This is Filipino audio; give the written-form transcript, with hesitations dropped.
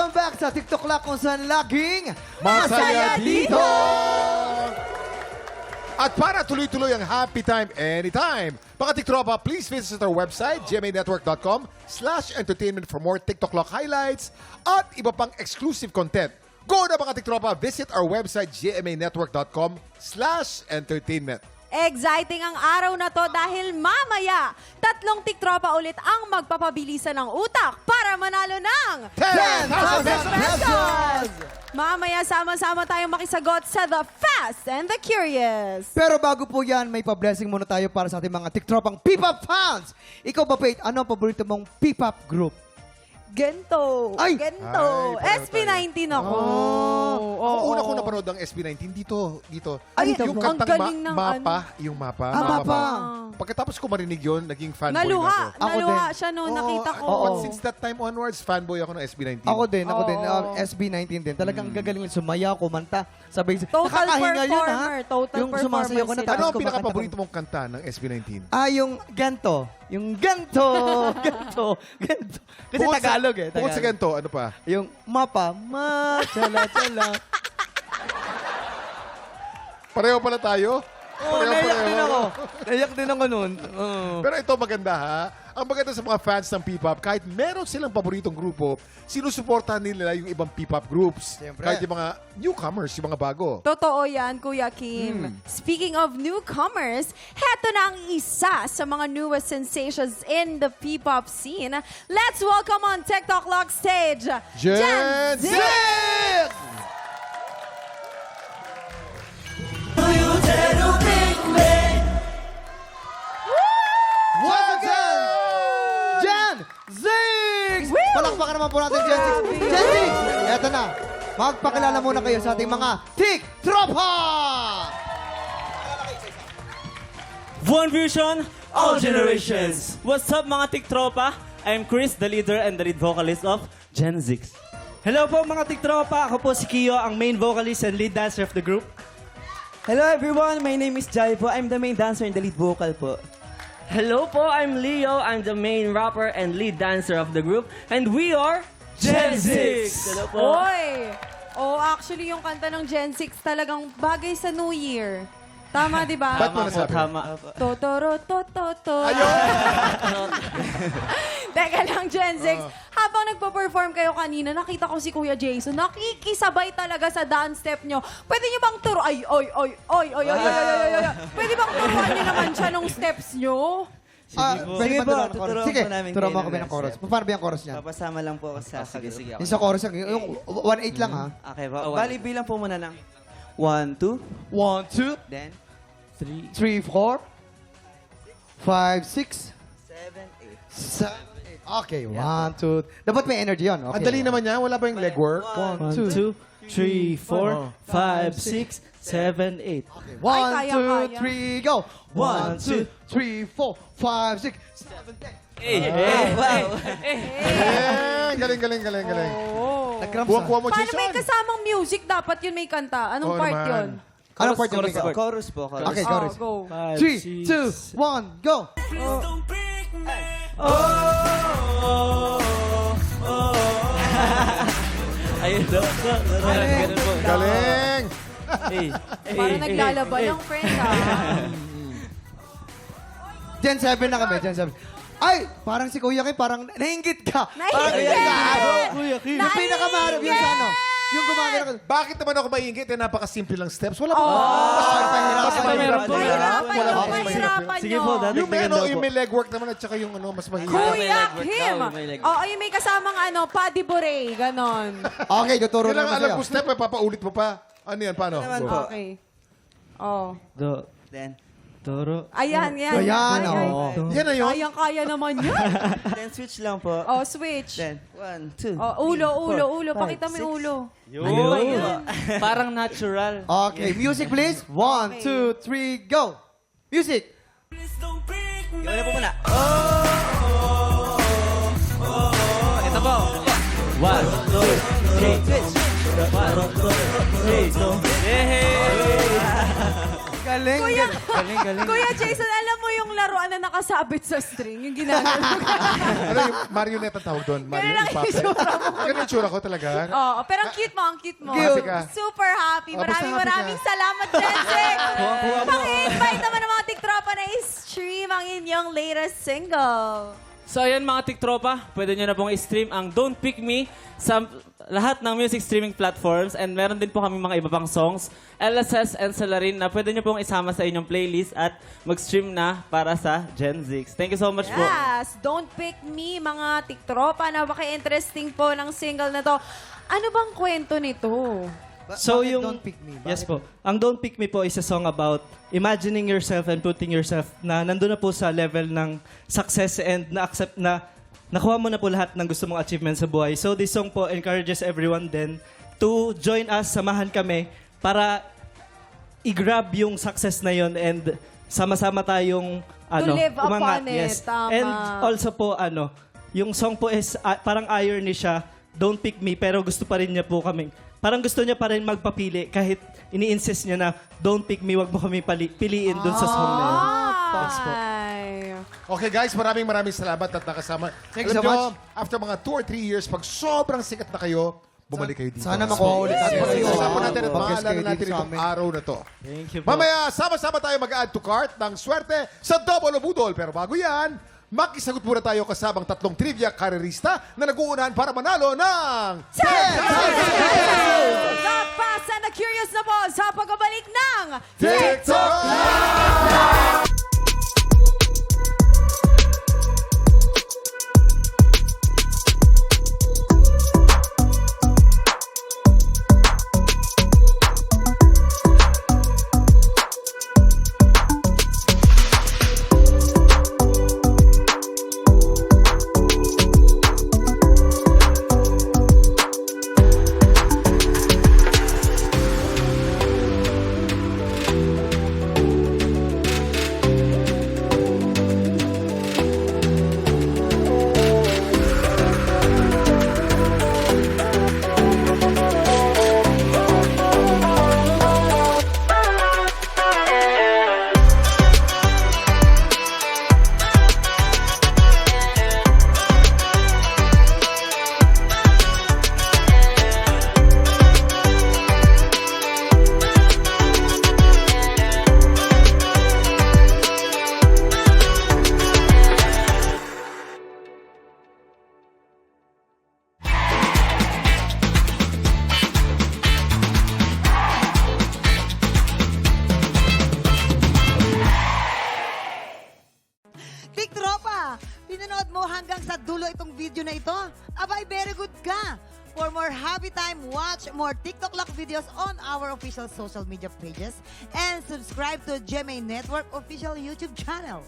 Welcome back sa TikTok Lock kung saan laging Masaya dito! At para tuloy-tuloy ang happy time anytime, mga tiktropa, please visit our website, gmanetwork.com/entertainment for more TikTok Lock highlights at iba pang exclusive content. Go na mga tiktropa, visit our website, gmanetwork.com/entertainment. Exciting ang araw na to dahil mamaya, 3 tiktropa ulit ang magpapabilisan ng utak para manalo ng 10,000 pesos! Mamaya sama-sama tayong makisagot sa The Fast and the Curious. Pero bago po yan, may pa-blessing muna tayo para sa ating mga TikTropang P-pop fans. Ikaw ba, Faith, ano ang paborito mong P-pop group? Gento. Ay! Gento. Ay, pareho SB19 ako. Ako una ko napanood ng SB19 dito. Ay, yung ang kantang galing ng Mapa, yung Mapa. Mapa. Pagkatapos ko marinig yun, naging fanboy na Naluha. ako. Ako Naluha din. siya nung nakita ko. But since that time onwards, fanboy ako ng SB19. Ako din. Oo. SB19 din. Talagang gagaling lang sumayaw, kumanta, sabay. Total Nakakahinga yun, ha? performer. Total yung sumasayaw ko na performer Ano tapos ang kumakanta pinaka-paborito ka. mong kanta ng SB19? Yung ganto. Yung ganto. Ganto. Ganto. Kasi Tagalog eh. Bukod sa Tagalog. ganito, ano pa? Yung mapa, chala. Pareho pala tayo? Naiyak din ako. Naiyak din ako nun. Pero ito maganda ha. Ang maganda sa mga fans ng P-pop, kahit meron silang paboritong grupo, sinusuportahan nila yung ibang P-pop groups. Siyempre. Kahit yung mga newcomers, yung mga bago. Totoo yan, Kuya Kim. Speaking of newcomers, heto na ang isa sa mga newest sensations in the P-pop scene. Let's welcome on TikTok Lock stage, Gen Z! Once again, Gen Zix! Palakpakan naman po natin, Gen Zix. Gen Zix! Eto na. Magpakilala muna kayo sa ating mga TikTropa! One Vision, all generations. What's up mga tiktropa? I'm Chris, the leader and the lead vocalist of Gen Z. Hello po mga tiktropa. Ako po si Kiyo, ang main vocalist and lead dancer of the group. Hello everyone, my name is Jai po. I'm the main dancer and the lead vocal po. Hello po, I'm Leo. I'm the main rapper and lead dancer of the group. And we are Gen Z. Hello po. Oy! Oh, actually, yung kanta ng Gen 6 talagang bagay sa New Year. Tama, di ba? Ba't mo nasabi? Tama. Totoro, tototo. Teka lang, Gen 6. Habang nagpo-perform kayo kanina, nakita ko si Kuya Jason. Nakikisabay talaga sa dance step nyo. Pwede nyo bang turo? Ay. Pwede bang turuan nyo naman siya nung steps nyo? Pwede ba Sige po, turuan ng chorus? tuturuan Sige, po namin turuan mo kayo kami ng ng chorus. step. Paano ba yung chorus niyan? Papasama lang po ako sa Sige. Yung sa chorus, yung 1-8 lang ha? Okay po. Bali, bilang po muna ng 1, 2, 1, 2, then 3, 4, 5, 6, 7, 8. 7, 8. Okay, 1, 2. Dapat may energy yun. Okay. Ang dali naman niya, wala ba yung legwork? 1, 1, 2, 2, 3, 4, 5, 6, 7, 8. 1, Ay, kaya. 2, 3, go! 1, 2, 3, 4, 5, 6, 7, 8. Wow. Galing. Oh. Nag-cramps Kuha mo, Paano may Jason. kasamang music? Dapat yun may kanta. Anong Oo part naman. yun? Anong part yung Chorus po. Chorus po. Chorus. Okay, Oh, chorus. go. 3, 2, 1, go! Ayun daw. Ganun po. Galing! Parang naglalaba lang, friend, ha? Gen 7 na kami, Gen 7. Ay, parang si Kuya Kim, parang nainggit ka. Parang Nainggit! Kuya Kim. Yung pinakamarap yung sa ano. Yung gumagano ka. Bakit naman ako maiingit? Napakasimple lang steps. Wala ba? Mas mahirap po. Mahirapan Wala nyo, ba? Mas mahirap mahirapan Sige nyo. po, Yung may, dadagdagan daw po. yung may legwork naman at saka yung mas mahirap. Kuya May legwork Kim! daw, may legwork. Oo, yung may kasamang Paddy Bure, ganon. Okay, tuturo Kailangan naman alam sa'yo. ko step, papaulit mo pa. Ano yan? Paano? Naman Go. po. Okay. Oh. Do, Then, toro. Ayan. Ayan, oo. Yan na yun. Kayang-kaya naman yan. then switch lang po. Oh, switch. Then, 1, 2, Oh, ulo. Pakita mo yung ulo. Yun. Parang natural. Okay, music please. 1, 2, 3, go! Music! Iwan na po muna. Ito po. 1, 2, 3. Switch. 1, 2, 3. Yehey! Galing. Kuya, Galing. Kuya Jason, alam mo yung parang laruan na nakasabit sa string, yung ginagano. Ano yung marionette ang tawag doon? Ganun lang yung itsura mo. Ganun yung itsura ko talaga. Oo, pero ang cute mo, ang cute mo. Happy ka. Super happy. Oh, basta happy ka. Maraming salamat, Jensik. Paki-invite naman ng mga tiktropa na i-stream ang inyong latest single. So ayan mga tiktropa, pwede nyo na pong i-stream ang Don't Pick Me sa lahat ng music streaming platforms, and meron din po kami mga iba pang songs, LSS and Salarin, na pwede nyo pong isama sa inyong playlist at mag-stream na para sa Gen Z. Thank you so much po. Yes, Don't Pick Me, mga tiktropa. Napaka-interesting po ng single na to. Ano bang kwento nito? So Bakit yung Don't Pick Me? Yes Bakit? po. Ang Don't Pick Me po is a song about imagining yourself and putting yourself na nandun na po sa level ng success and na-accept na nakuha mo na po lahat ng gusto mong achievement sa buhay. So this song po encourages everyone then to join us, samahan kami para i-grab yung success na yon and sama-sama tayong live upon umangat. it. Yes. Tama. And also po yung song po is parang irony siya, Don't Pick Me, pero gusto pa rin niya po kaming parang gusto niya pa rin magpapili kahit ini-insist niya na don't pick me, wag mo kami piliin dun sa song na yun. Thanks po. Ay. Okay guys, maraming salamat at nakasama. Thank you Alam so nyo, much. after mga 2 or 3 years, pag sobrang sikat na kayo, bumalik kayo dito. Sana makuha ulit natin kayo. Pag-usapan natin at Mag-guest maalala kayo natin dito sa itong amin. araw na to. Thank you po. Mamaya, sama-sama tayo mag-add to cart ng swerte sa Double o Budol. Pero bago yan, makisagot muna tayo kasabang 3 trivia karerista na nag-uunahan para manalo ng... Napasa na curious na po sa pagbabalik ng TikTok Tiktropa, pinanood mo hanggang sa dulo itong video na ito? Abay, very good ka! For more happy time, watch more TikTok Lock videos on our official social media pages and subscribe to GMA Network official YouTube channel.